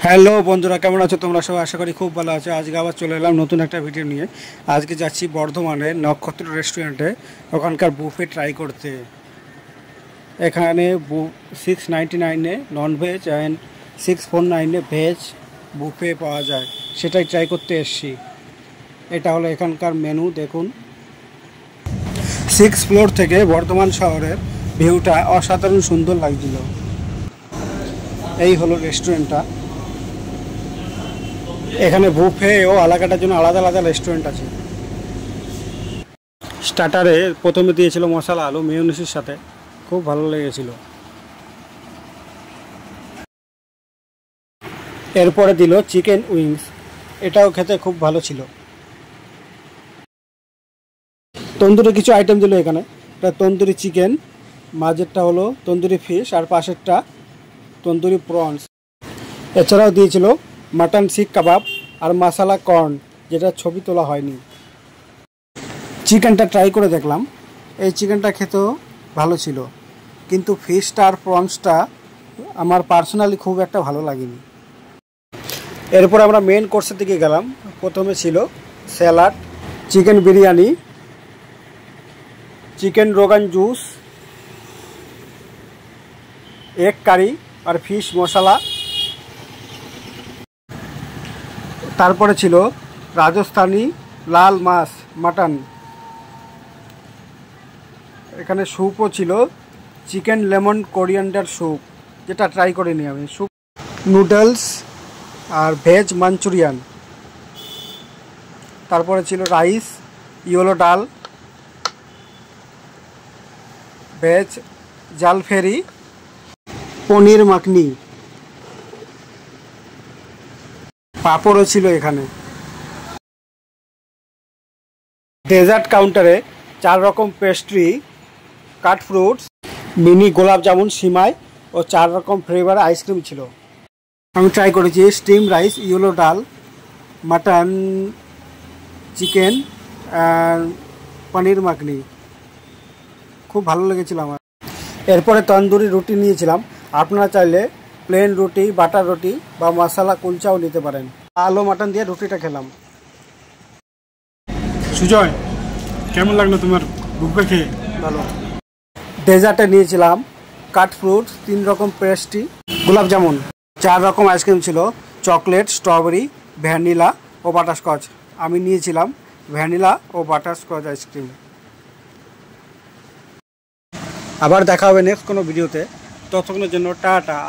Hello বন্ধুরা, কেমন আছো তোমরা সবাই? আশা করি খুব ভালো আছো। আজকে আবার চলে এলাম নতুন একটা ভিডিও নিয়ে। আজকে যাচ্ছি বর্ধমানের নক্ষত্র রেস্টুরেন্টে, ওখানকার বুফে ট্রাই করতে। এখানে 699-এ ননভেজ অ্যান্ড 649-এ ভেজ বুফে পাওয়া যায়, সেটাই ট্রাই করতে এসছি। এটা হলো এখানকার মেনু, দেখুন। 6 ফ্লোর থেকে বর্ধমান শহরের ভিউটা অসাধারণ সুন্দর লাগছিল। এই হলো রেস্টুরেন্টটা। এখানে বুফে ও আলাকাটার জন্য আলাদা আলাদা রেস্টুরেন্ট আছে। স্টার্টারে প্রথমে দিয়েছিল মশলা আলু মেয়োনিজের সাথে, খুব ভালো লেগেছিল। এরপরে দিল চিকেন উইংস, এটাও খেতে খুব ভালো ছিল। তন্দুরি কিছু আইটেম দিল এখানে, এটা তন্দুরি চিকেন, মাঝেরটা হলো তন্দুরি ফিশ আর পাশেরটা তন্দুরি প্রনস। এছাড়াও দিয়েছিল মাটন শিক কাবাব আর মশলা কর্ন, যেটা ছবি তোলা হয়নি। চিকেনটা ট্রাই করে দেখলাম, এই চিকেনটা খেতেও ভালো ছিল, কিন্তু ফিশটা আর প্রনসটা আমার পার্সোনালি খুব একটা ভালো লাগেনি। এরপর আমরা মেন কোর্সের দিকে গেলাম। প্রথমে ছিল salad, chicken biryani, chicken rogan josh, egg curry আর ফিশ মশলা। তারপরে ছিল রাজস্থানি লাল মাছ মাটন। এখানে স্যুপও ছিল, চিকেন লেমন কোরিয়ান্ডার স্যুপ, যেটা ট্রাই করিনি আমি। স্যুপ, নুডলস আর ভেজ মাঞ্চুরিয়ান। তারপরে ছিল rice, yellow dal, veg jalfrezi, paneer makhani, পাঁপড়ও ছিল এখানে। ডেজার্ট কাউন্টারে 4 রকম পেস্ট্রি, কাট ফ্রুটস, মিনি গোলাপ জামুন, সিমাই ও 4 রকম ফ্লেভার আইসক্রিম ছিল। আমি ট্রাই করেছি স্টিম রাইস, ইয়েলো ডাল, মাটন, চিকেন আর পনির মাখনি, খুব ভালো লেগেছিল আমার। এরপরে তন্দুরি রুটি নিয়েছিলাম। আপনারা চাইলে প্লেন রুটি, বাটার রুটি বা মশলা কুলচাও নিতে পারেন। আলু মাটন দিয়ে রুটিটা খেলাম। সুজয়, কেমন লাগলো তোমার বুফে খেয়ে? ভালো। ডেজার্টে নিয়েছিলাম কাট ফ্রুট, 3 রকম পেস্ট্রি, গোলাপ জামুন, 4 রকম আইসক্রিম ছিল, চকলেট, স্ট্রবেরি, ভ্যানিলা ও বাটারস্কচ। আমি নিয়েছিলাম ভ্যানিলা ও বাটারস্কচ আইসক্রিম। আবার দেখা হবে নেক্সট কোনো ভিডিওতে, ততক্ষণের জন্য টাটা।